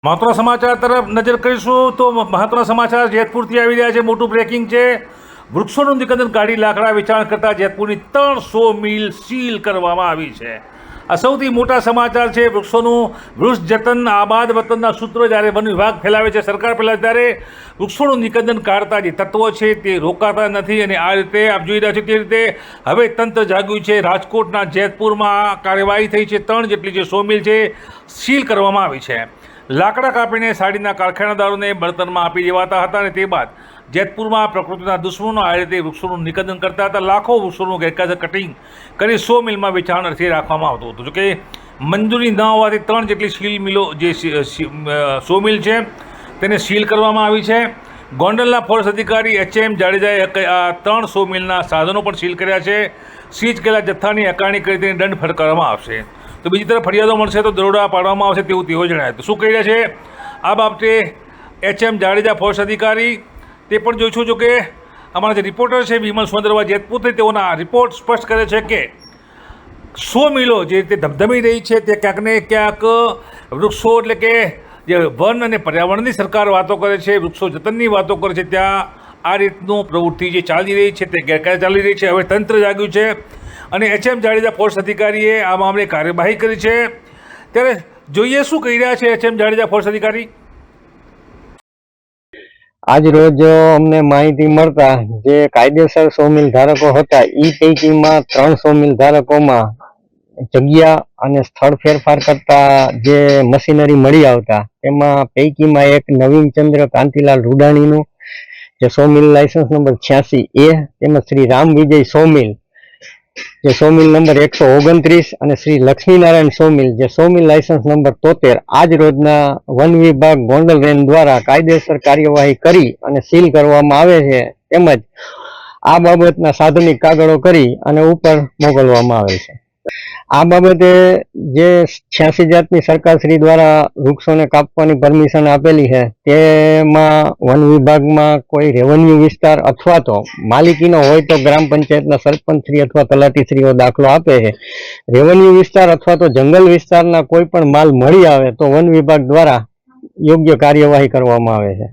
મહત્વના સમાચાર તરફ નજર કરીશું તો મહત્વના સમાચાર જેતપુરથી આવી રહ્યા છે। મોટું બ્રેકિંગ છે। વૃક્ષોનું નિકંદન કાઢી લાકડા વેચાણ કરતા જેતપુરની 300 મિલ સીલ કરવામાં આવી છે। આ સૌથી મોટા સમાચાર છે। વૃક્ષોનું વૃક્ષ જતન આબાદ વતનના સૂત્રો જ્યારે વન વિભાગ ફેલાવે છે સરકાર પહેલાં, ત્યારે વૃક્ષોનું નિકંદન કાઢતા જે તત્વો છે તે રોકાતા નથી અને આ રીતે આપ જોઈ રહ્યા છો તે રીતે હવે તંત્ર જાગ્યું છે। રાજકોટના જેતપુરમાં કાર્યવાહી થઈ છે। 3 જેટલી જે સોમિલ છે સીલ કરવામાં આવી છે। લાકડા કાપીને સાડીના કારખાનેદારોને બળતણમાં આપી દેવાતા હતા અને તે બાદ જેતપુરમાં પ્રકૃતિના દુશ્મનો આ રીતે વૃક્ષોનું નિકંદન કરતા હતા। લાખો વૃક્ષોનું ગેરકાયદેસર કટિંગ કરી 100 મિલમાં વેચાણ અર્થે રાખવામાં આવતું હતું। જોકે મંજૂરી ન હોવાથી 3 જેટલી સીલ મિલો જે 100 મિલ છે તેને સીલ કરવામાં આવી છે। ગોંડલના ફોરેસ્ટ અધિકારી HM જાડેજાએ આ 300 મિલના સાધનો પણ સીલ કર્યા છે। સીઝ કરેલા જથ્થાની હકારણી કરી તેને દંડ ફટકારવામાં આવશે। તો બીજી તરફ ફરિયાદો મળશે તો દરોડા પાડવામાં આવશે તેવું તેઓ જણાવ્યું। તો શું કહી રહ્યા છે આ બાબતે HM જાડેજા ફોરેસ્ટ અધિકારી તે પણ જોઈશું। જો કે અમારા જે રિપોર્ટર છે વિમલ સુંદરવા જેતપુરથી, તેઓના રિપોર્ટ સ્પષ્ટ કરે છે કે 100 મિલો જે રીતે ધમધમી રહી છે તે ક્યાંક ને ક્યાંક વૃક્ષો એટલે કે જે વન અને પર્યાવરણની સરકાર વાતો કરે છે, વૃક્ષો જતનની વાતો કરે છે, ત્યાં આ રીતનું પ્રવૃત્તિ જે ચાલી રહી છે તે ગેરકાયદે ચાલી રહી છે। હવે તંત્ર જાગ્યું છે અને HM જાડેજા ફોરેસ્ટ અધિકારીએ આ મામલે કાર્યવાહી કરી છે। ત્યારે જોઈએ શું કહી રહ્યા છે HM જાડેજા ફોરેસ્ટ અધિકારી। આજ રોજ અમને માહિતી મળતા જે કાયદેસર 100 મિલ ધારકો હતા એ પૈકીમાં 300 મિલ ધારકોમાં જગ્યા અને સ્થળ ફેરફાર કરતા જે મશીનરી મળી આવતા એમાં પૈકીમાં એક નવીનચંદ્ર કાંતિલાલ રૂડાણીનું જે 100 મિલ લાયસન્સ નંબર 86A, તેમજ શ્રી રામ વિજય 100 મિલ જે 100 મિલ નંબર 129 અને શ્રી લક્ષ્મીનારાયણ 100 મિલ જે 100 મિલ લાયસન્સ નંબર 73 આજ રોજના વન વિભાગ ગોંડલ રેન્જ દ્વારા કાયદેસર કાર્યવાહી કરી અને સીલ કરવામાં આવે છે। તેમજ આ બાબતના સાધનિક કાગળો કરી અને ઉપર મોકલવામાં આવે છે। આ બાબતે જે 86 જાતની સરકાર શ્રી દ્વારા વૃક્ષોને કાપવાની પરમિશન આપેલી છે તેમાં વન વિભાગમાં કોઈ રેવન્યુ વિસ્તાર અથવા તો માલિકીનો હોય તો ગ્રામ પંચાયતના સરપંચ શ્રી અથવા તલાટી શ્રીઓ દાખલો આપે છે। રેવન્યુ વિસ્તાર અથવા તો જંગલ વિસ્તારના કોઈ પણ માલ મળી આવે તો વન વિભાગ દ્વારા યોગ્ય કાર્યવાહી કરવામાં આવે છે।